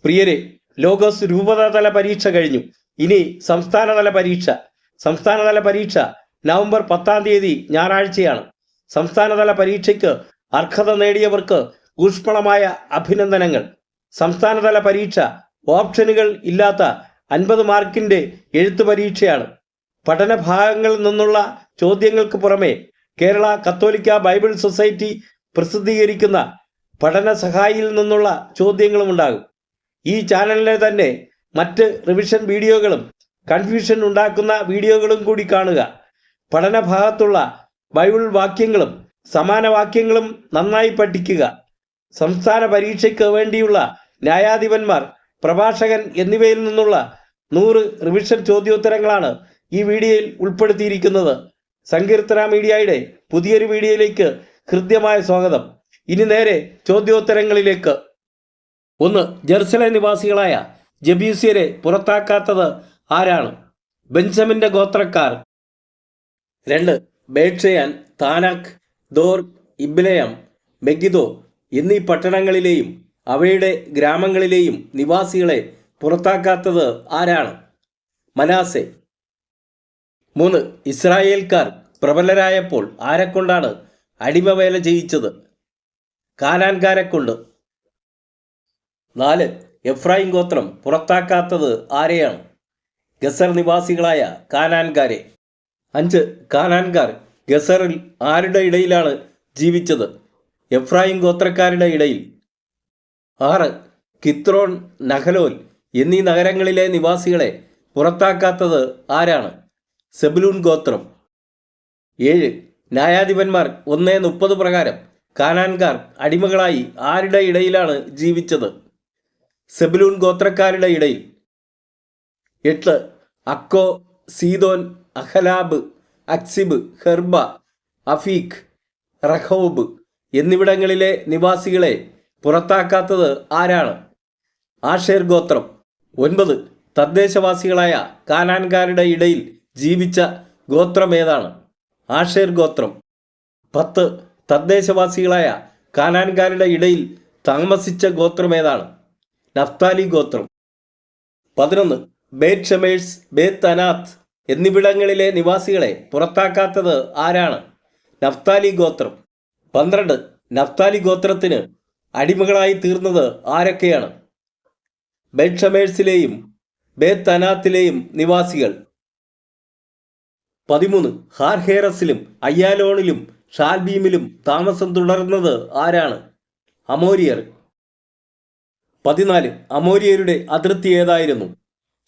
പ്രിയരെ, ലോഗോസ് രൂപതാതല പരീക്ഷ കഴിഞ്ഞു. ഇനി സംസ്ഥാനതല പരീക്ഷ. സംസ്ഥാനതല പരീക്ഷ നവംബർ 10 ഞായറാഴ്ചയാണ്. സംസ്ഥാനതല പരീക്ഷയ്ക്ക് അർഹത നേടിയവർക്ക് ഊഷ്മളമായ അഭിനന്ദനങ്ങൾ. സംസ്ഥാനതല പരീക്ഷ ഓപ്ഷനുകൾ ഇല്ലാത്ത 50 മാർക്കിന്റെ എഴുത്ത് പരീക്ഷയാണ്. പഠനഭാഗങ്ങളിൽ നിന്നുള്ള ചോദ്യങ്ങൾക്ക് പുറമെ കേരള കത്തോലിക്ക ബൈബിൾ സൊസൈറ്റി പ്രസിദ്ധീകരിക്കുന്ന പഠന സഹായിയിൽ നിന്നുള്ള ചോദ്യങ്ങളും ഉണ്ടാകും. ഈ ചാനലിലെ തന്നെ മറ്റ് റിവിഷൻ വീഡിയോകളും കൺഫ്യൂഷൻ ഉണ്ടാക്കുന്ന വീഡിയോകളും കൂടി കാണുക. പഠനഭാഗത്തുള്ള ബൈബിൾ വാക്യങ്ങളും സമാന വാക്യങ്ങളും നന്നായി പഠിക്കുക. സംസ്ഥാന പരീക്ഷയ്ക്ക് വേണ്ടിയുള്ള ന്യായാധിപന്മാർ, പ്രഭാഷകൻ എന്നിവയിൽ നിന്നുള്ള 100 റിവിഷൻ ചോദ്യോത്തരങ്ങളാണ് ഈ വീഡിയോയിൽ ഉൾപ്പെടുത്തിയിരിക്കുന്നത്. സങ്കീർത്തന മീഡിയയുടെ പുതിയൊരു വീഡിയോയിലേക്ക് ഹൃദ്യമായ സ്വാഗതം. ഇനി നേരെ ചോദ്യോത്തരങ്ങളിലേക്ക്. 1. ജെറുസലേം നിവാസികളായ ജബൂസ്യരെ പുറത്താക്കാത്തത് ആരാണ്? ബെഞ്ചമിന്റെ ഗോത്രക്കാർ. 2. ബേത്ഷെയാൻ, താനാക്ക്, ദോർ, ഇബ്ലെയാം, മെഗിദോ എന്നീ പട്ടണങ്ങളിലെയും അവയുടെ ഗ്രാമങ്ങളിലെയും നിവാസികളെ പുറത്താക്കാത്തത് ആരാണ്? മനാസെ. 3. ഇസ്രായേൽക്കാർ പ്രബലരായപ്പോൾ ആരെക്കൊണ്ടാണ് അടിമവേല ചെയ്യിച്ചത്? കാനാൻകാരെ കൊണ്ട്. 4. എഫ്രായിം ഗോത്രം പുറത്താക്കാത്തത് ആരെയാണ്? ഗസർ നിവാസികളായ കാനാൻകാരെ. 5. കാനാൻകാർ ഗസറിൽ ആരുടെ ഇടയിലാണ് ജീവിച്ചത്? എഫ്രായിം ഗോത്രക്കാരുടെ ഇടയിൽ. 6. കിത്രോൺ, നഹലോൽ എന്നീ നഗരങ്ങളിലെ നിവാസികളെ പുറത്താക്കാത്തത് ആരാണ്? സെബുലൂൻ ഗോത്രം. 7. ന്യായാധിപന്മാർ 1:30 പ്രകാരം കാനാൻകാർ അടിമകളായി ആരുടെ ഇടയിലാണ് ജീവിച്ചത്? സെബുലൂൻ ഗോത്രക്കാരുടെ ഇടയിൽ. 8. അക്കോ, സീദോൻ, അഹലാബ്, അക്സിബ്, ഹെർബ, അഫീഖ്, റഹോബ് എന്നിവിടങ്ങളിലെ നിവാസികളെ പുറത്താക്കാത്തത് ആരാണ്? ആഷേർ ഗോത്രം. 9. തദ്ദേശവാസികളായ കാനാൻകാരുടെ ഇടയിൽ ജീവിച്ച ഗോത്രം ഏതാണ്? ആഷേർ ഗോത്രം. 10. തദ്ദേശവാസികളായ കാനാൻകാരുടെ ഇടയിൽ താമസിച്ച ഗോത്രം ഏതാണ്? നഫ്താലി ഗോത്രം. 11. ബേത് ഷെമേഴ്സ്, ബേത് അനാത്ത് എന്നിവിടങ്ങളിലെ നിവാസികളെ പുറത്താക്കാത്തത് ആരാണ്? നഫ്താലി ഗോത്രം. 12. നഫ്താലി ഗോത്രത്തിന് അടിമകളായി തീർന്നത് ആരൊക്കെയാണ്? ബേത് ഷെമേഴ്സിലെയും ബേത് അനാത്തിലെയും നിവാസികൾ. 13. ഹാർഹേറസിലും അയ്യാലോണിലും ഷാൽബീമിലും താമസം തുടർന്നത് ആരാണ്? അമോരിയർ. 14. അമോരിയരുടെ അതിർത്തി ഏതായിരുന്നു?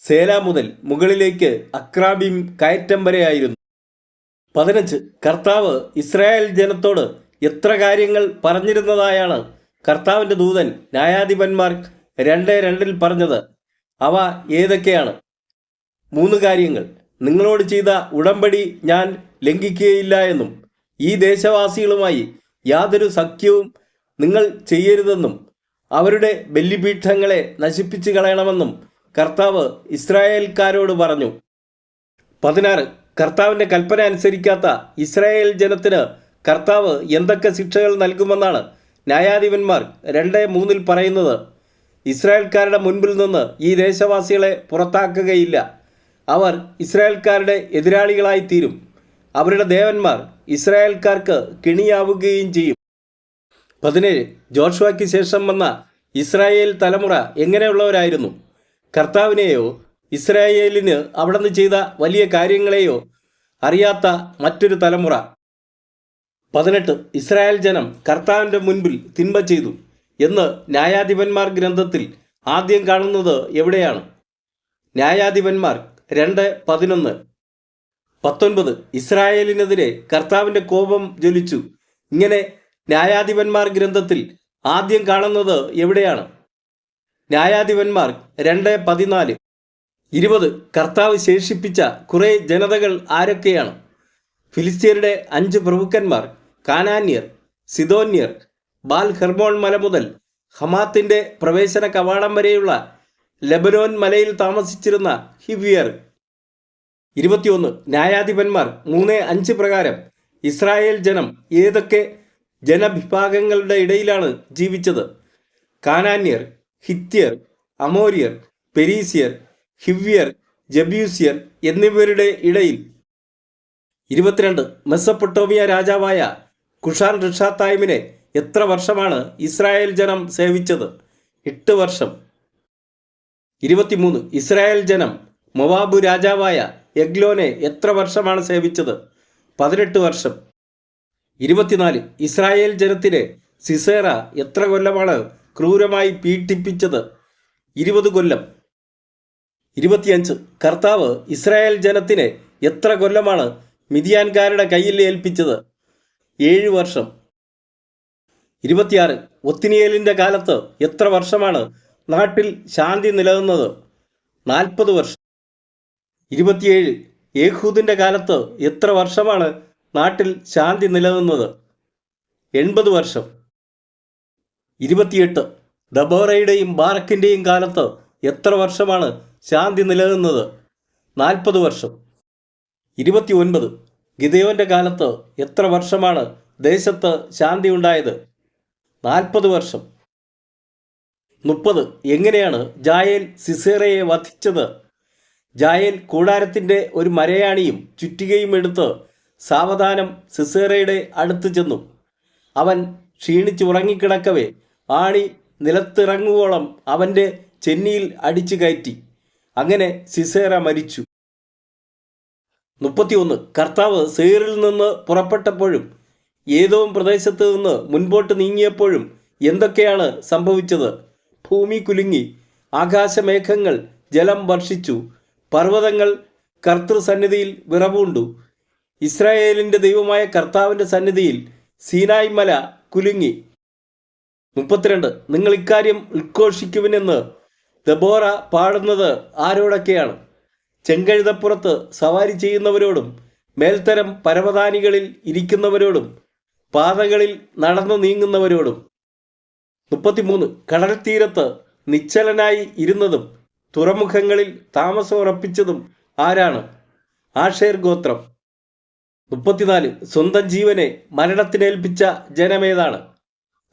സേല മുതൽ മുകളിലേക്ക് അക്രാബീം കയറ്റം വരെയായിരുന്നു. 15. കർത്താവ് ഇസ്രായേൽ ജനത്തോട് എത്ര കാര്യങ്ങൾ പറഞ്ഞിരുന്നതായാണ് കർത്താവിൻ്റെ ദൂതൻ ന്യായാധിപന്മാർ 2:2 പറഞ്ഞത്? അവ ഏതൊക്കെയാണ്? 3 കാര്യങ്ങൾ. നിങ്ങളോട് ചെയ്ത ഉടമ്പടി ഞാൻ ലംഘിക്കുകയില്ല എന്നും ഈ ദേശവാസികളുമായി യാതൊരു സഖ്യവും നിങ്ങൾ ചെയ്യരുതെന്നും അവരുടെ ബലിപീഠങ്ങളെ നശിപ്പിച്ചു കളയണമെന്നും കർത്താവ് ഇസ്രായേൽക്കാരോട് പറഞ്ഞു. 16. കർത്താവിൻ്റെ കൽപ്പന അനുസരിക്കാത്ത ഇസ്രായേൽ ജനത്തിന് കർത്താവ് എന്തൊക്കെ ശിക്ഷകൾ നൽകുമെന്നാണ് ന്യായാധിപന്മാർ 2:3 പറയുന്നത്? ഇസ്രായേൽക്കാരുടെ മുൻപിൽ നിന്ന് ഈ ദേശവാസികളെ പുറത്താക്കുകയില്ല. അവർ ഇസ്രായേൽക്കാരുടെ എതിരാളികളായി തീരും. അവരുടെ ദേവന്മാർ ഇസ്രായേൽക്കാർക്ക് കെണിയാവുകയും ചെയ്യും. 17. ജോഷുവയ്ക്ക് ശേഷം വന്ന ഇസ്രായേൽ തലമുറ എങ്ങനെയുള്ളവരായിരുന്നു? കർത്താവിനെയോ ഇസ്രായേലിന് അവിടുന്ന് ചെയ്ത വലിയ കാര്യങ്ങളെയോ അറിയാത്ത മറ്റൊരു തലമുറ. 18. ഇസ്രായേൽ ജനം കർത്താവിൻ്റെ മുൻപിൽ തിന്മ ചെയ്തു എന്ന് ന്യായാധിപന്മാർ ഗ്രന്ഥത്തിൽ ആദ്യം കാണുന്നത് എവിടെയാണ്? ന്യായാധിപന്മാർ 2:11. 19. ഇസ്രായേലിനെതിരെ കർത്താവിൻ്റെ കോപം ജ്വലിച്ചു. ഇങ്ങനെ ന്യായാധിപന്മാർ ഗ്രന്ഥത്തിൽ ആദ്യം കാണുന്നത് എവിടെയാണ്? ന്യായാധിപന്മാർ 2:14. 20. കർത്താവ് ശേഷിപ്പിച്ച കുറേ ജനതകൾ ആരൊക്കെയാണ്? ഫിലിസ്ത്യരുടെ 5 പ്രഭുക്കന്മാർ, കാനാന്യർ, സിദോന്യർ, ബാൽ ഹെർമോൺ മല മുതൽ ഹമാത്തിന്റെ പ്രവേശന കവാടം വരെയുള്ള ലെബനോൻ മലയിൽ താമസിച്ചിരുന്ന ഹിവ്യർ. 21. ന്യായാധിപന്മാർ 3:5 പ്രകാരം ഇസ്രായേൽ ജനം ഏതൊക്കെ ജനവിഭാഗങ്ങളുടെ ഇടയിലാണ് ജീവിച്ചത്? കാനാന്യർ, ഹിത്യർ, അമോര്യർ, പെരീസിയർ, ഹിവ്യർ, ജബ്യൂസിയർ എന്നിവരുടെ ഇടയിൽ. 22 മെസ്സപ്പൊട്ടോമിയ രാജാവായ കുഷാൻ റിഷാത്തായിമിനെ എത്ര വർഷമാണ് ഇസ്രായേൽ ജനം സേവിച്ചത്? 8 വർഷം. 23 ഇസ്രായേൽ ജനം മൊവാബ് രാജാവായ എഗ്ലോനെ എത്ര വർഷമാണ് സേവിച്ചത്? 18 വർഷം. 24 ഇസ്രായേൽ ജനത്തിനെ സിസേറ എത്ര കൊല്ലമാണ് ക്രൂരമായി പീഡിപ്പിച്ചത്? 20 കൊല്ലം. 25 കർത്താവ് ഇസ്രായേൽ ജനത്തിനെ എത്ര കൊല്ലമാണ് മിദിയാൻകാരുടെ കയ്യിൽ ഏൽപ്പിച്ചത്? 7 വർഷം. 26 ഒത്നിയേലിൻ്റെ കാലത്ത് എത്ര വർഷമാണ് നാട്ടിൽ ശാന്തി നിലനിന്നത്? 40 വർഷം. 27 ഏഹൂദിൻ്റെ കാലത്ത് എത്ര വർഷമാണ് നാട്ടിൽ ശാന്തി നിലനിന്നത്? 80 വർഷം. 28 ദബോറയുടെയും ബാറക്കിൻ്റെയും കാലത്ത് എത്ര വർഷമാണ് ശാന്തി നിലനിന്നത്? 40 വർഷം. 29 ഗിദെയോൻ്റെ കാലത്ത് എത്ര വർഷമാണ് ദേശത്ത് ശാന്തി ഉണ്ടായത്? 40 വർഷം. 30 എങ്ങനെയാണ് ജായേൽ സിസേറയെ വധിച്ചത്? ജായേൽ കൂടാരത്തിൻ്റെ ഒരു മരയാണിയും ചുറ്റികയും എടുത്ത് സാവധാനം സിസേറയുടെ അടുത്ത് ചെന്നു. അവൻ ക്ഷീണിച്ച് ഉറങ്ങിക്കിടക്കവേ ആണി നിലത്തിറങ്ങുവോളം അവൻ്റെ ചെന്നിയിൽ അടിച്ചു കയറ്റി. അങ്ങനെ സിസേറ മരിച്ചു. 31 കർത്താവ് സെയീറിൽ നിന്ന് പുറപ്പെട്ടപ്പോഴും ഏദോം പ്രദേശത്ത് നിന്ന് മുൻപോട്ട് നീങ്ങിയപ്പോഴും എന്തൊക്കെയാണ് സംഭവിച്ചത്? ഭൂമി കുലുങ്ങി, ആകാശമേഘങ്ങൾ ജലം വർഷിച്ചു, പർവ്വതങ്ങൾ കർത്തൃസന്നിധിയിൽ വിറവുണ്ടു. ഇസ്രായേലിൻ്റെ ദൈവമായ കർത്താവിൻ്റെ സന്നിധിയിൽ സീനായ് മല കുലുങ്ങി. 32 നിങ്ങൾ ഇക്കാര്യം ഉദ്ഘോഷിക്കുവിനെന്ന് ദബോറ പാടുന്നത് ആരോടൊക്കെയാണ്? ചെങ്കഴുതപ്പുറത്ത് സവാരി ചെയ്യുന്നവരോടും മേൽത്തരം പരവതാനികളിൽ ഇരിക്കുന്നവരോടും പാതകളിൽ നടന്നു നീങ്ങുന്നവരോടും. 33 കടൽ തീരത്ത് നിശ്ചലനായി ഇരുന്നതും തുറമുഖങ്ങളിൽ താമസം ഉറപ്പിച്ചതും ആരാണ്? ആഷേർ ഗോത്രം. 34 സ്വന്തം ജീവനെ മരണത്തിനേൽപ്പിച്ച ജനമേതാണ്?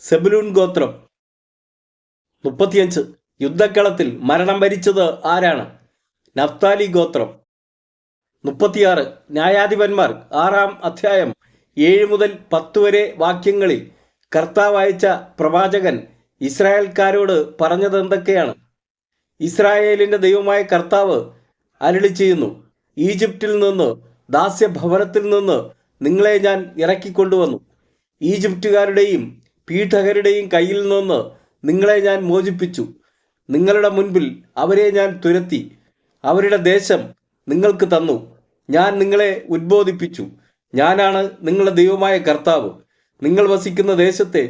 സെബുലൂൻ ഗോത്രം. 35 യുദ്ധക്കളത്തിൽ മരണം വരിച്ചത് ആരാണ്? നഫ്താലി ഗോത്രം. 36 ന്യായാധിപന്മാർ 6-ാം അധ്യായം 7 മുതൽ 10 വരെ വാക്യങ്ങളിൽ കർത്താവ് അയച്ച പ്രവാചകൻ ഇസ്രായേൽക്കാരോട് പറഞ്ഞത് എന്തൊക്കെയാണ്? ഇസ്രായേലിൻ്റെ ദൈവമായ കർത്താവ് അരുളി ചെയ്യുന്നു, ഈജിപ്തിൽ നിന്ന്, ദാസ്യഭവനത്തിൽ നിന്ന് നിങ്ങളെ ഞാൻ ഇറക്കിക്കൊണ്ടുവന്നു. ഈജിപ്തുകാരുടെയും പീഠകരുടെയും കയ്യിൽ നിന്ന് നിങ്ങളെ ഞാൻ മോചിപ്പിച്ചു. നിങ്ങളുടെ മുൻപിൽ അവരെ ഞാൻ തുരത്തി. അവരുടെ ദേശം നിങ്ങൾക്ക് തന്നു. ഞാൻ നിങ്ങളെ ഉദ്ബോധിപ്പിച്ചു. ഞാനാണ് നിങ്ങളുടെ ദൈവമായ കർത്താവ്. നിങ്ങൾ വസിക്കുന്ന ദേശത്തെ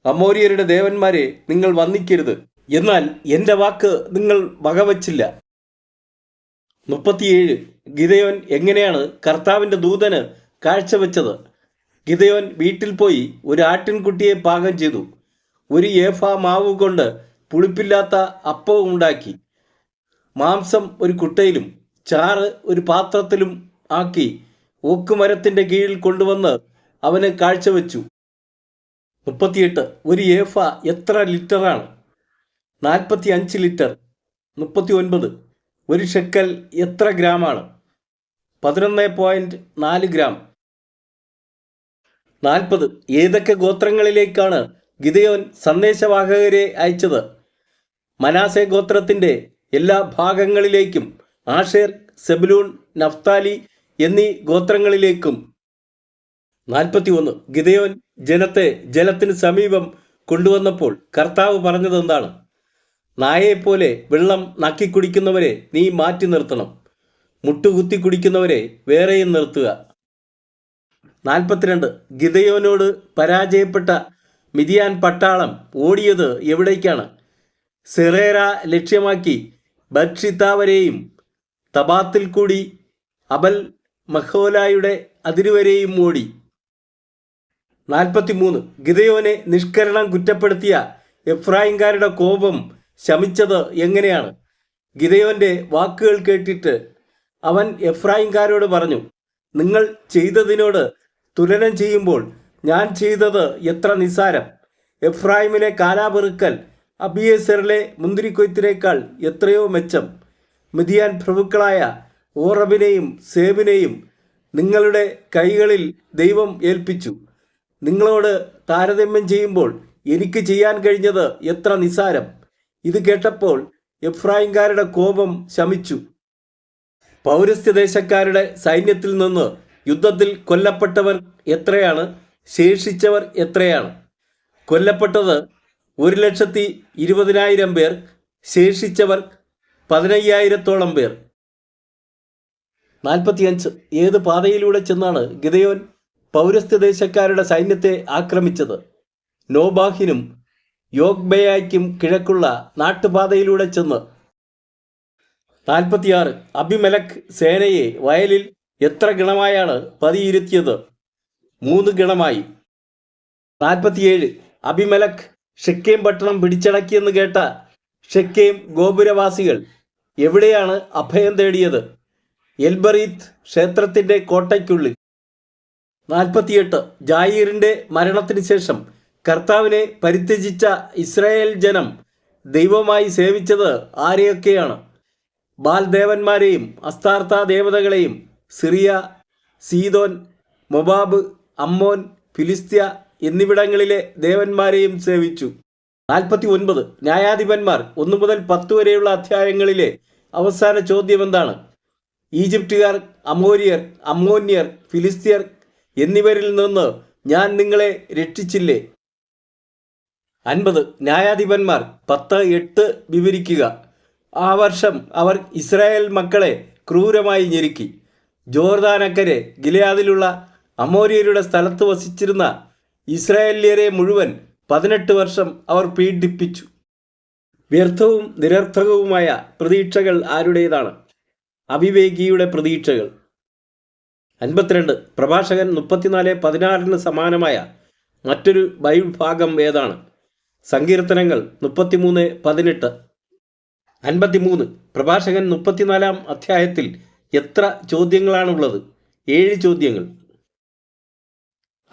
അമോര്യരുടെ ദേവന്മാരെ നിങ്ങൾ വന്ദിക്കരുത്. എന്നാൽ എൻ്റെ വാക്ക് നിങ്ങൾ വകവച്ചില്ല. 37 ഗിദെയോൻ എങ്ങനെയാണ് കർത്താവിൻ്റെ ദൂതന് കാഴ്ചവെച്ചത്? ഗിദെയോൻ വീട്ടിൽ പോയി ഒരു ആട്ടിൻകുട്ടിയെ പാകം ചെയ്തു. 1 ഏഫ മാവ് കൊണ്ട് പുളിപ്പില്ലാത്ത അപ്പവും ഉണ്ടാക്കി. മാംസം ഒരു കുട്ടയിലും ചാറ് ഒരു പാത്രത്തിലും ആക്കി ഓക്കുമരത്തിൻ്റെ കീഴിൽ കൊണ്ടുവന്ന് അവന് കാഴ്ചവെച്ചു. 38 1 ഏഫ എത്ര ലിറ്ററാണ്? 45 ലിറ്റർ. 39 1 ഷെക്കൽ എത്ര ഗ്രാമാണ്? 11.4 ഗ്രാം. 40 ഏതൊക്കെ ഗോത്രങ്ങളിലേക്കാണ് ഗിദെയോൻ സന്ദേശവാഹകരെ അയച്ചത്? മനാസെ ഗോത്രത്തിൻ്റെ എല്ലാ ഭാഗങ്ങളിലേക്കും, ആഷേർ, സെബുലൂൺ, നഫ്താലി എന്നീ ഗോത്രങ്ങളിലേക്കും. 41 ഗിദെയോൻ ജനത്തെ ജലത്തിന് സമീപം കൊണ്ടുവന്നപ്പോൾ കർത്താവ് പറഞ്ഞത് എന്താണ്? നായെപ്പോലെ വെള്ളം നക്കിക്കുടിക്കുന്നവരെ നീ മാറ്റി നിർത്തണം, മുട്ടുകുത്തി കുടിക്കുന്നവരെ വേറെയും നിർത്തുക. 42 ഗിദെയോനോട് പരാജയപ്പെട്ട മിദിയാൻ പട്ടാളം ഓടിയത് എവിടേക്കാണ്? സെറേര ലക്ഷ്യമാക്കി ബത്ഷിത്ത വരെയും തബാത്തിൽ കൂടി അബൽ മഹോലായുടെ അതിരുവരെയും ഓടി. 43 ഗിദെയോനെ നിഷ്കരണം കുറ്റപ്പെടുത്തിയ എഫ്രായിംകാരുടെ കോപം ശമിച്ചത് എങ്ങനെയാണ്? ഗിദെയോൻ്റെ വാക്കുകൾ കേട്ടിട്ട് അവൻ എഫ്രായിംകാരോട് പറഞ്ഞു, നിങ്ങൾ ചെയ്തതിനോട് തുലനം ചെയ്യുമ്പോൾ ഞാൻ ചെയ്തത് എത്ര നിസ്സാരം. എഫ്രായിമിനെ കാലാപെറുക്കൽ അബിയേസറിലെ മുന്തിരിക്കൊയ്ത്തിനേക്കാൾ എത്രയോ മെച്ചം. മിദിയാൻ പ്രഭുക്കളായ ഓറബിനെയും സേബിനെയും നിങ്ങളുടെ കൈകളിൽ ദൈവം ഏൽപ്പിച്ചു. നിങ്ങളോട് താരതമ്യം ചെയ്യുമ്പോൾ എനിക്ക് ചെയ്യാൻ കഴിഞ്ഞത് എത്ര നിസ്സാരം. ഇത് കേട്ടപ്പോൾ എഫ്രായിംകാരുടെ കോപം ശമിച്ചു. പൗരസ്ത്യദേശക്കാരുടെ സൈന്യത്തിൽ നിന്ന് യുദ്ധത്തിൽ കൊല്ലപ്പെട്ടവർ എത്രയാണ്, ശേഷിച്ചവർ എത്രയാണ്? കൊല്ലപ്പെട്ടത് 1,20,000 പേർ, ശേഷിച്ചവർ 15,000-ഓളം പേർ. 45. ഏത് പാതയിലൂടെ ചെന്നാണ് ഗിദെയോൻ പൗരസ്ത്യദേശക്കാരുടെ സൈന്യത്തെ ആക്രമിച്ചത്? നോബാഹിനും യോഗ്ബയായ്ക്കും കിഴക്കുള്ള നാട്ടുപാതയിലൂടെ ചെന്ന്. 46. അബിമലക് സേനയെ വയലിൽ എത്ര ഗണമായാണ് പതിയിരുത്തിയത്? 3 ഗണമായി. 47. അബിമലക് ഷെക്കേം പട്ടണം പിടിച്ചടക്കിയെന്ന് കേട്ട ഷെക്കേം ഗോപുരവാസികൾ എവിടെയാണ് അഭയം തേടിയത്? എൽബറീത്ത് ക്ഷേത്രത്തിൻ്റെ കോട്ടയ്ക്കുള്ളിൽ. 48. ജായീറിൻ്റെ മരണത്തിന് ശേഷം കർത്താവിനെ പരിത്യജിച്ച ഇസ്രായേൽ ജനം ദൈവമായി സേവിച്ചത് ആരെയൊക്കെയാണ്? ബാൽദേവന്മാരെയും അസ്താർത്ത ദേവതകളെയും. സിറിയ, സീദോൻ, മൊബാബ്, അമ്മോൻ, ഫിലിസ്ത്യ എന്നിവിടങ്ങളിലെ ദേവന്മാരെയും സേവിച്ചു. 49. ന്യായാധിപന്മാർ 1 മുതൽ 10 വരെയുള്ള അധ്യായങ്ങളിലെ അവസാന ചോദ്യം എന്താണ്? ഈജിപ്തുകാർ, അമോര്യർ, അമ്മോന്യർ, ഫിലിസ്ത്യർ എന്നിവരിൽ നിന്ന് ഞാൻ നിങ്ങളെ രക്ഷിച്ചില്ലേ? 50. ന്യായാധിപന്മാർ 10:8 വിവരിക്കുക. ആ വർഷം അവർ ഇസ്രായേൽ മക്കളെ ക്രൂരമായി ഞെരുക്കി. ജോർദാനക്കരെ ഗിലെയാദിലുള്ള അമോര്യരുടെ സ്ഥലത്ത് വസിച്ചിരുന്ന ഇസ്രായേല്യരെ മുഴുവൻ 18 വർഷം അവർ പീഡിപ്പിച്ചു. വ്യർത്ഥവും നിരർത്ഥകവുമായ പ്രതീക്ഷകൾ ആരുടേതാണ്? അവിവേകിയുടെ പ്രതീക്ഷകൾ. 52. പ്രഭാഷകൻ 34:16 സമാനമായ മറ്റൊരു ബൈബിൾ ഭാഗം ഏതാണ്? സങ്കീർത്തനങ്ങൾ 33:18. 53. പ്രഭാഷകൻ 34-ാം അധ്യായത്തിൽ എത്ര ചോദ്യങ്ങളാണുള്ളത്? 7 ചോദ്യങ്ങൾ.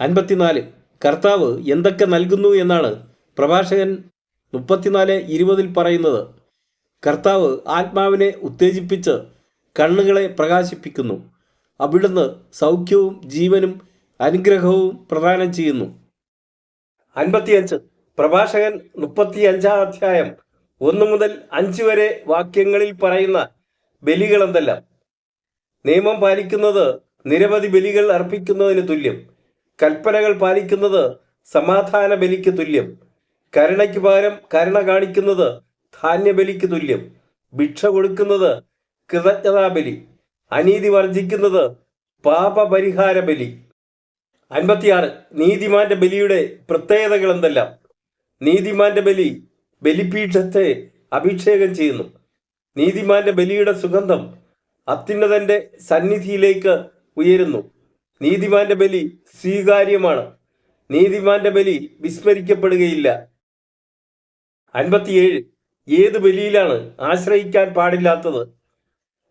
54. കർത്താവ് എന്തൊക്കെ നൽകുന്നു എന്നാണ് പ്രഭാഷകൻ 34:20 പറയുന്നത്? കർത്താവ് ആത്മാവിനെ ഉത്തേജിപ്പിച്ച് കണ്ണുകളെ പ്രകാശിപ്പിക്കുന്നു. അവിടുന്ന് സൗഖ്യവും ജീവനും അനുഗ്രഹവും പ്രദാനം ചെയ്യുന്നു. 55. പ്രഭാഷകൻ 35-ാം അധ്യായം 1 മുതൽ 5 വരെ വാക്യങ്ങളിൽ പറയുന്ന ബലികൾ എന്തെല്ലാം? നിയമം പാലിക്കുന്നത് നിരവധി ബലികൾ അർപ്പിക്കുന്നതിന് തുല്യം. കൽപ്പനകൾ പാലിക്കുന്നത് സമാധാന ബലിക്ക് തുല്യം. കരുണയ്ക്ക് പകരം കരുണ കാണിക്കുന്നത് ധാന്യബലിക്ക് തുല്യം. ഭിക്ഷ കൊടുക്കുന്നത് കൃതജ്ഞതാബലി. അനീതി വർജിക്കുന്നത് പാപപരിഹാര ബലി. 56. നീതിമാന്റെ ബലിയുടെ പ്രത്യേകതകൾ എന്തെല്ലാം? നീതിമാന്റെ ബലി ബലിപീഠത്തെ അഭിഷേകം ചെയ്യുന്നു. നീതിമാന്റെ ബലിയുടെ സുഗന്ധം അത്യുന്നതന്റെ സന്നിധിയിലേക്ക് ഉയരുന്നു. നീതിമാന്റെ ബലി സ്വീകാര്യമാണ്. നീതിമാന്റെ ബലി വിസ്മരിക്കപ്പെടുകയില്ല. 57. ഏത് ബലിയിലാണ് ആശ്രയിക്കാൻ പാടില്ലാത്തത്?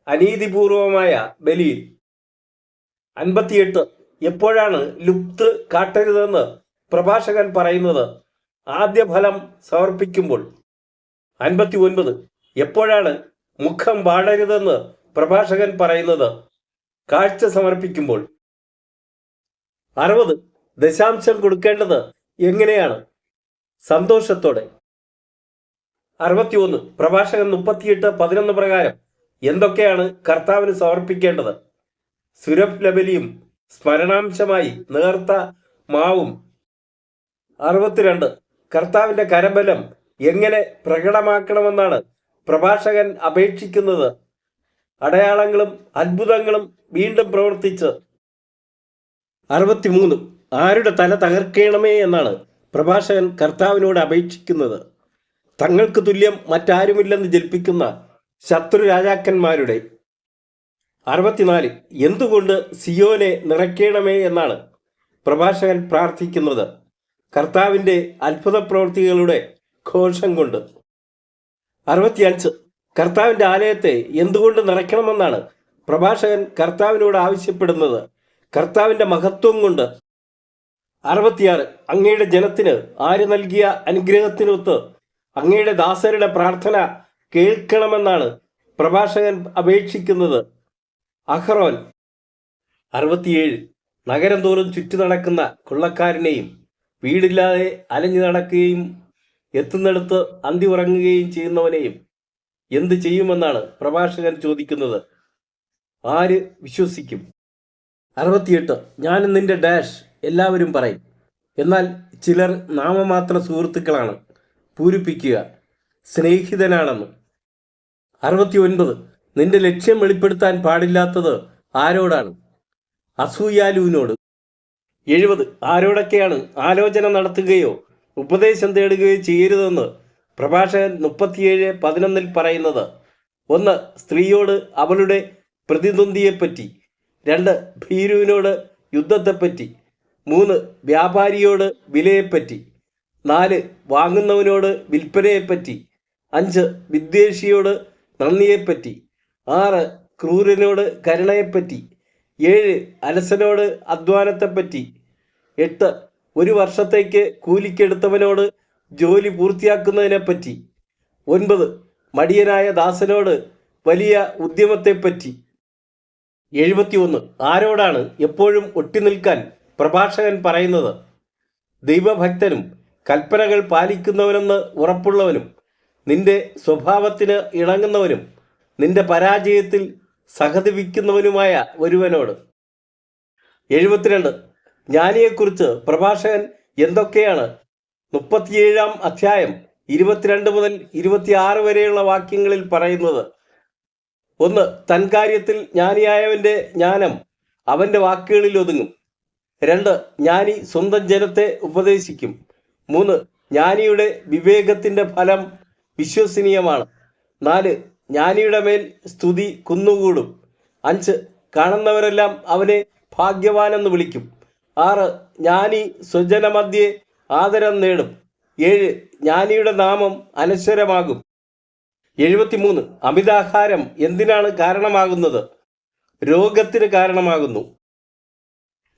അനീതിപൂർവമായ ബലിയിൽ. 58. എപ്പോഴാണ് ലുപ്ത് കാട്ടരുതെന്ന് പ്രഭാഷകൻ പറയുന്നത്? ആദ്യ ഫലം സമർപ്പിക്കുമ്പോൾ. 59. എപ്പോഴാണ് മുഖം വാടരുതെന്ന് പ്രഭാഷകൻ പറയുന്നത്? കാഴ്ച സമർപ്പിക്കുമ്പോൾ. 60. ദശാംശം കൊടുക്കേണ്ടത് എങ്ങനെയാണ്? സന്തോഷത്തോടെ. 61. പ്രഭാഷകൻ 38:11 പ്രകാരം എന്തൊക്കെയാണ് കർത്താവിന് സമർപ്പിക്കേണ്ടത്? സുരഭ്ലബലിയും സ്മരണാംശമായി നേർത്ത മാവും. 62. കർത്താവിന്റെ കരബലം എങ്ങനെ പ്രകടമാക്കണമെന്നാണ് പ്രഭാഷകൻ അപേക്ഷിക്കുന്നത്? അടയാളങ്ങളും അത്ഭുതങ്ങളും വീണ്ടും പ്രവർത്തിച്ച്. 63. ആരുടെ തല തകർക്കണമേ എന്നാണ് പ്രഭാഷകൻ കർത്താവിനോട് അപേക്ഷിക്കുന്നത്? തങ്ങൾക്ക് തുല്യം മറ്റാരുമില്ലെന്ന് ജൽപ്പിക്കുന്ന ശത്രു രാജാക്കന്മാരുടെ. 64. എന്തുകൊണ്ട് സിയോനെ നിറയ്ക്കണമേ എന്നാണ് പ്രഭാഷകൻ പ്രാർത്ഥിക്കുന്നത്? കർത്താവിൻ്റെ അത്ഭുത പ്രവൃത്തികളുടെ ഘോഷം കൊണ്ട്. 65. കർത്താവിൻ്റെ ആലയത്തെ എന്തുകൊണ്ട് നിറയ്ക്കണമെന്നാണ് പ്രഭാഷകൻ കർത്താവിനോട് ആവശ്യപ്പെടുന്നത്? കർത്താവിൻ്റെ മഹത്വം കൊണ്ട്. 66. അങ്ങയുടെ ജനത്തിന് ആര് നൽകിയ അനുഗ്രഹത്തിനൊത്ത് അങ്ങയുടെ ദാസരുടെ പ്രാർത്ഥന കേൾക്കണമെന്നാണ് പ്രഭാഷകൻ അപേക്ഷിക്കുന്നത്. അഹ്റോൻ 67 നഗരം തോറും ചുറ്റി നടക്കുന്ന കൊള്ളക്കാരനെയും വീടില്ലാതെ അലഞ്ഞു നടക്കുകയും എത്തുന്നിടത്ത് അന്തി ഉറങ്ങുകയും ചെയ്യുന്നവനെയും എന്ത് ചെയ്യുമെന്നാണ് പ്രഭാഷകൻ ചോദിക്കുന്നത്. ആര് വിശ്വസിക്കും? 68 ഞാനും നിന്റെ ഡാഷ് എല്ലാവരും പറയും, എന്നാൽ ചിലർ നാമമാത്ര സുഹൃത്തുക്കളാണ്, പൂരിപ്പിക്കുക സ്നേഹിതനാണെന്ന്. 69 നിന്റെ ലക്ഷ്യം വെളിപ്പെടുത്താൻ പാടില്ലാത്തത് ആരോടാണ്? അസൂയാലുവിനോട്. 70 ആരോടൊക്കെയാണ് ആലോചന നടത്തുകയോ ഉപദേശം തേടുകയോ ചെയ്യരുതെന്ന് പ്രഭാഷകൻ 37:11 പറയുന്നത്? 1 സ്ത്രീയോട് അവളുടെ പ്രതിദ്വന്ദിയെപ്പറ്റി, 2 ഭീരുവിനോട് യുദ്ധത്തെപ്പറ്റി, 3 വ്യാപാരിയോട് വിലയെപ്പറ്റി, 4 വാങ്ങുന്നവനോട് വിൽപ്പനയെപ്പറ്റി, 5 വിദ്വേഷിയോട് നന്ദിയെപ്പറ്റി, 6 ക്രൂരനോട് കരുണയെപ്പറ്റി, 7 അലസനോട് അധ്വാനത്തെപ്പറ്റി, 8 ഒരു വർഷത്തേക്ക് കൂലിക്കെടുത്തവനോട് ജോലി പൂർത്തിയാക്കുന്നതിനെപ്പറ്റി, 9 മടിയനായ ദാസനോട് വലിയ ഉദ്യമത്തെപ്പറ്റി. 71 ആരോടാണ് എപ്പോഴും ഒട്ടിനിൽക്കാൻ പ്രഭാഷകൻ പറയുന്നത്? ദൈവഭക്തനും കൽപ്പനകൾ പാലിക്കുന്നവനെന്ന് ഉറപ്പുള്ളവനും നിന്റെ സ്വഭാവത്തിന് ഇണങ്ങുന്നവനും നിന്റെ പരാജയത്തിൽ സഹതപിക്കുന്നവനുമായ ഒരുവനോട്. 72 ജ്ഞാനിയെക്കുറിച്ച് പ്രഭാഷകൻ എന്തൊക്കെയാണ് 37-ാം അധ്യായം 22 മുതൽ 26 വരെയുള്ള വാക്യങ്ങളിൽ പറയുന്നത്? 1 തൻ കാര്യത്തിൽ ജ്ഞാനിയായവന്റെ ജ്ഞാനം അവന്റെ വാക്കുകളിൽ ഒതുങ്ങും. 2 ജ്ഞാനി സ്വന്തം ജനത്തെ ഉപദേശിക്കും. 3 ജ്ഞാനിയുടെ വിവേകത്തിന്റെ ഫലം വിശ്വസനീയമാണ്. 4 ജ്ഞാനിയുടെ മേൽ സ്തുതി കുന്നുകൂടും. 5 കാണുന്നവരെല്ലാം അവനെ ഭാഗ്യവാനെന്ന് വിളിക്കും. 6 ജ്ഞാനി സ്വജനമധ്യേ ആദരം നേടും. 7 ജ്ഞാനിയുടെ നാമം അനശ്വരമാകും. 73 അമിതാഹാരം എന്തിനാണ് കാരണമാകുന്നത്? രോഗത്തിന് കാരണമാകുന്നു.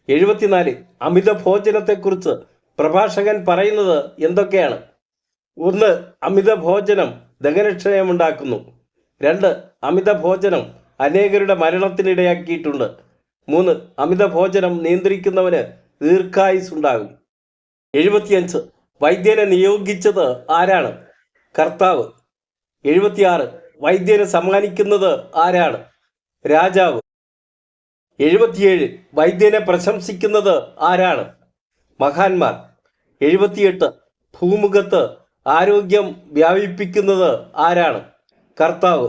74 അമിത ഭോജനത്തെക്കുറിച്ച് പ്രഭാഷകൻ പറയുന്നത് എന്തൊക്കെയാണ്? 1 അമിത ഭോജനം ദഹനക്ഷയമുണ്ടാക്കുന്നു. 2 അമിത ഭോജനം അനേകരുടെ മരണത്തിനിടയാക്കിയിട്ടുണ്ട്. 3 അമിത ഭോജനം നിയന്ത്രിക്കുന്നവന് ദീർഘായുസ് ഉണ്ടാകും. 75 വൈദ്യനെ നിയോഗിച്ചത് ആരാണ്? കർത്താവ്. 76 വൈദ്യനെ സമ്മാനിക്കുന്നത് ആരാണ്? രാജാവ്. 77 വൈദ്യനെ പ്രശംസിക്കുന്നത് ആരാണ്? മഹാന്മാർ. 78 ഭൂമുഖത്ത് ആരോഗ്യം വ്യാപിപ്പിക്കുന്നത് ആരാണ്? കർത്താവ്.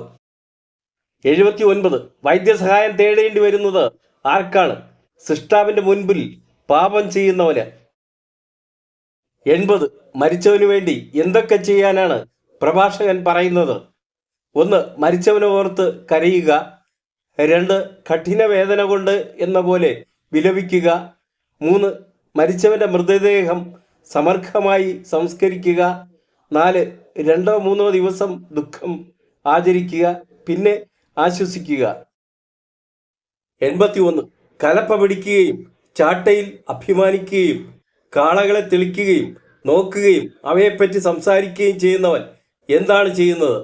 79 വൈദ്യസഹായം തേടേണ്ടി വരുന്നത് ആർക്കാണ്? സൃഷ്ടാവിന്റെ മുൻപിൽ പാപം ചെയ്യുന്നവന്. 80 മരിച്ചവന് വേണ്ടി എന്തൊക്കെ ചെയ്യാനാണ് പ്രഭാഷകൻ പറയുന്നത്? 1 മരിച്ചവനെ ഓർത്ത് കരയുക. 2 കഠിന വേദന കൊണ്ട് എന്ന പോലെ വിലപിക്കുക. 3 മരിച്ചവന്റെ മൃതദേഹം സമർഘമായി സംസ്കരിക്കുക. 4 2-3 ദിവസം ദുഃഖം ആചരിക്കുക, പിന്നെ ആശ്വസിക്കുക. 81 കലപ്പ പിടിക്കുകയും ചാട്ടയിൽ അഭിമാനിക്കുകയും കാളകളെ തെളിക്കുകയും നോക്കുകയും അവയെപ്പറ്റി സംസാരിക്കുകയും ചെയ്യുന്നവൻ എന്താണ് ചെയ്യുന്നത്?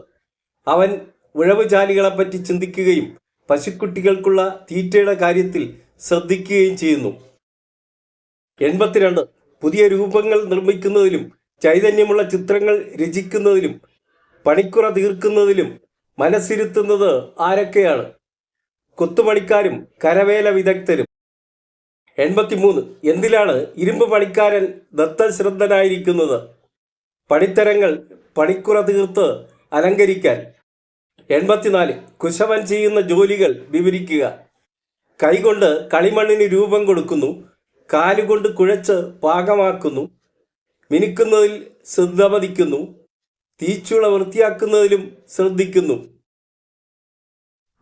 അവൻ ഉഴവുചാലികളെപ്പറ്റി ചിന്തിക്കുകയും പശുക്കുട്ടികൾക്കുള്ള തീറ്റയുടെ കാര്യത്തിൽ ശ്രദ്ധിക്കുകയും ചെയ്യുന്നു. 82 പുതിയ രൂപങ്ങൾ നിർമ്മിക്കുന്നതിലും ചൈതന്യമുള്ള ചിത്രങ്ങൾ രചിക്കുന്നതിലും പണിക്കുറ തീർക്കുന്നതിലും മനസ്സിരുത്തുന്നത് ആരൊക്കെയാണ്? കൊത്തുപണിക്കാരും കരവേല വിദഗ്ധരും. 83 എന്തിലാണ് ഇരുമ്പ് പണിക്കാരൻ ദത്തശ്രദ്ധനായിരിക്കുന്നത്? പണിത്തരങ്ങൾ പണിക്കുറ തീർത്ത് അലങ്കരിക്കാൻ. 84 കുശവൻ ചെയ്യുന്ന ജോലികൾ വിവരിക്കുക. കൈകൊണ്ട് കളിമണ്ണിന് രൂപം കൊടുക്കുന്നു, കാലുകൊണ്ട് കുഴച്ച് പാകമാക്കുന്നു, മിനുക്കുന്നതിൽ ശ്രദ്ധ പതിക്കുന്നു, തീച്ചുള വൃത്തിയാക്കുന്നതിലും ശ്രദ്ധിക്കുന്നു.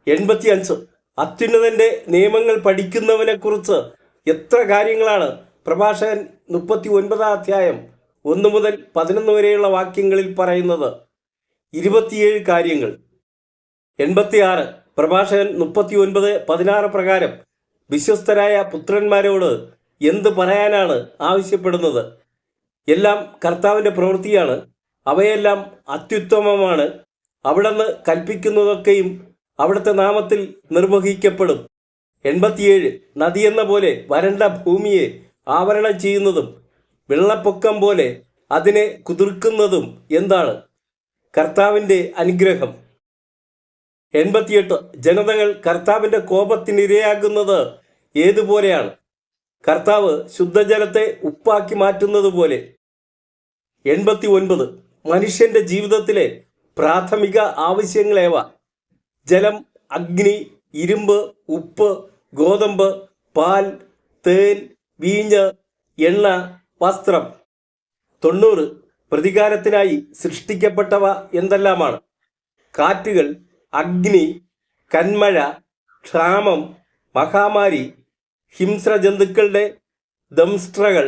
85 അത്യുന്നതന്റെ നിയമങ്ങൾ പഠിക്കുന്നവനെ കുറിച്ച് എത്ര കാര്യങ്ങളാണ് പ്രഭാഷകൻ 39-ാം അധ്യായം 1 മുതൽ 11 വരെയുള്ള വാക്യങ്ങളിൽ പറയുന്നത്? 27 കാര്യങ്ങൾ. 86 പ്രഭാഷകൻ 39:16 പ്രകാരം വിശ്വസ്തരായ പുത്രന്മാരോട് എന്ത് പറയാനാണ് ആവശ്യപ്പെടുന്നത്? എല്ലാം കർത്താവിൻ്റെ പ്രവൃത്തിയാണ്, അവയെല്ലാം അത്യുത്തമമാണ്. അവിടുന്ന് കൽപ്പിക്കുന്നതൊക്കെയും അവിടുത്തെ നാമത്തിൽ നിർവഹിക്കപ്പെടും. 87 നദിയെന്ന പോലെ വരണ്ട ഭൂമിയെ ആവരണം ചെയ്യുന്നതും വെള്ളപ്പൊക്കം പോലെ അതിനെ കുതിർക്കുന്നതും എന്താണ്? കർത്താവിൻ്റെ അനുഗ്രഹം. 88 ജനതകൾ കർത്താവിൻ്റെ കോപത്തിനിരയാകുന്നത് ഏതുപോലെയാണ്? കർത്താവ് ശുദ്ധജലത്തെ ഉപ്പാക്കി മാറ്റുന്നത് പോലെ. 89 മനുഷ്യന്റെ ജീവിതത്തിലെ പ്രാഥമിക ആവശ്യങ്ങളേവ? ജലം, അഗ്നി, ഇരുമ്പ്, ഉപ്പ്, ഗോതമ്പ്, പാൽ, തേൻ, വീഞ്ഞ്, എണ്ണ, വസ്ത്രം. 90 പ്രതികാരത്തിനായി സൃഷ്ടിക്കപ്പെട്ടവ എന്തെല്ലാമാണ്? കാറ്റുകൾ, അഗ്നി, കന്മഴ, ക്ഷാമം, മഹാമാരി, ഹിംസ്രജന്തുക്കളുടെ ദംഷ്ട്രകൾ,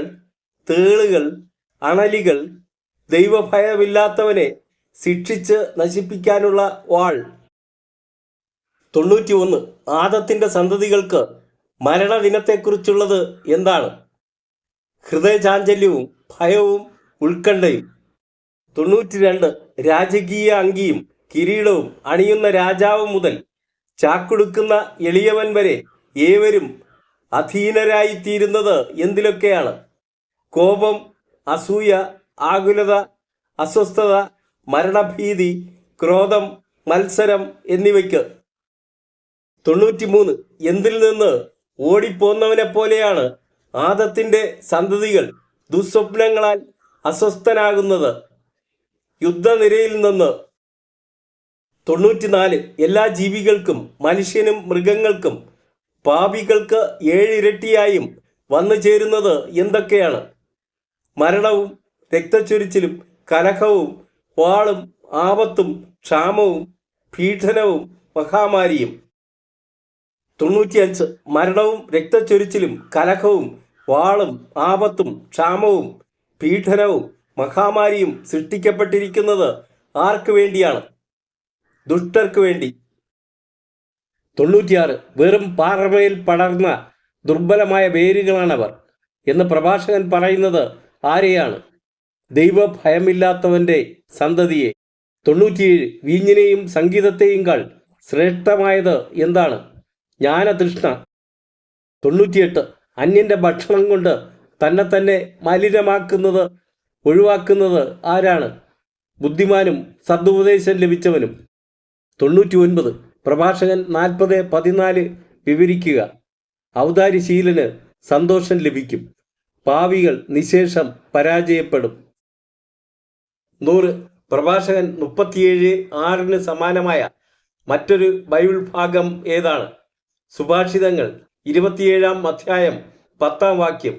തേളുകൾ, അണലികൾ, ദൈവഭയമില്ലാത്തവനെ ശിക്ഷിച്ച് നശിപ്പിക്കാനുള്ള വാൾ. 91 ആദത്തിന്റെ സന്തതികൾക്ക് മരണദിനത്തെക്കുറിച്ചുള്ളത് എന്താണ്? ഹൃദയചാഞ്ചല്യവും ഭയവും ഉത്കണ്ഠയും. 92 രാജകീയ അങ്കിയും കിരീടവും അണിയുന്ന രാജാവ് മുതൽ ചാക്കുടുക്കുന്ന എളിയവൻ വരെ ഏവരും അധീനരായിത്തീരുന്നത് എന്തിലൊക്കെയാണ്? കോപം, അസൂയ, ആകുലത, അസ്വസ്ഥത, മരണഭീതി, ക്രോധം, മത്സരം എന്നിവയ്ക്ക്. 93 എന്തിൽ നിന്ന് ഓടിപ്പോന്നവനെ പോലെയാണ് ആദത്തിന്റെ സന്തതികൾ ദുസ്വപ്നങ്ങളാൽ അസ്വസ്ഥനാകുന്നത്? യുദ്ധനിരയിൽ നിന്ന്. 94 എല്ലാ ജീവികൾക്കും മനുഷ്യനും മൃഗങ്ങൾക്കും പാപികൾക്ക് 7 ഇരട്ടിയായും വന്നു ചേരുന്നത് എന്തൊക്കെയാണ്? മരണവും രക്തച്ചൊരിച്ചിലും കലഹവും വാളും ആപത്തും ക്ഷാമവും പീഡനവും മഹാമാരിയും. 95 മരണവും രക്തച്ചൊരിച്ചിലും കലഹവും വാളും ആപത്തും ക്ഷാമവും പീഡനവും മഹാമാരിയും സൃഷ്ടിക്കപ്പെട്ടിരിക്കുന്നത് ആർക്ക് വേണ്ടിയാണ്? ദുഷ്ടർക്ക് വേണ്ടി. 96 വെറും പാറമേൽ പടർന്ന ദുർബലമായ വേരുകളാണവർ എന്ന് പ്രഭാഷകൻ പറയുന്നത് ആരെയാണ്? ദൈവഭയമില്ലാത്തവന്റെ സന്തതിയെ. 97 വീഞ്ഞിനെയും സംഗീതത്തെയും കാൾ ശ്രേഷ്ഠമായത് എന്താണ്? ജ്ഞാനതൃഷ്ണ. 98 അന്യന്റെ ഭക്ഷണം കൊണ്ട് തന്നെ മലിനമാക്കുന്നത് ഒഴിവാക്കുന്നത് ആരാണ്? ബുദ്ധിമാനും സദുപദേശം ലഭിച്ചവനും. 99 പ്രഭാഷകൻ 40:14 വിവരിക്കുക. ഔദാര്യശീലന് സന്തോഷം ലഭിക്കും, പാവികൾ നിശേഷം പരാജയപ്പെടും. 100 പ്രഭാഷകൻ 37:6 സമാനമായ മറ്റൊരു ബൈബിൾ ഭാഗം ഏതാണ്? സുഭാഷിതങ്ങൾ 27-ാം അധ്യായം 10-ാം വാക്യം.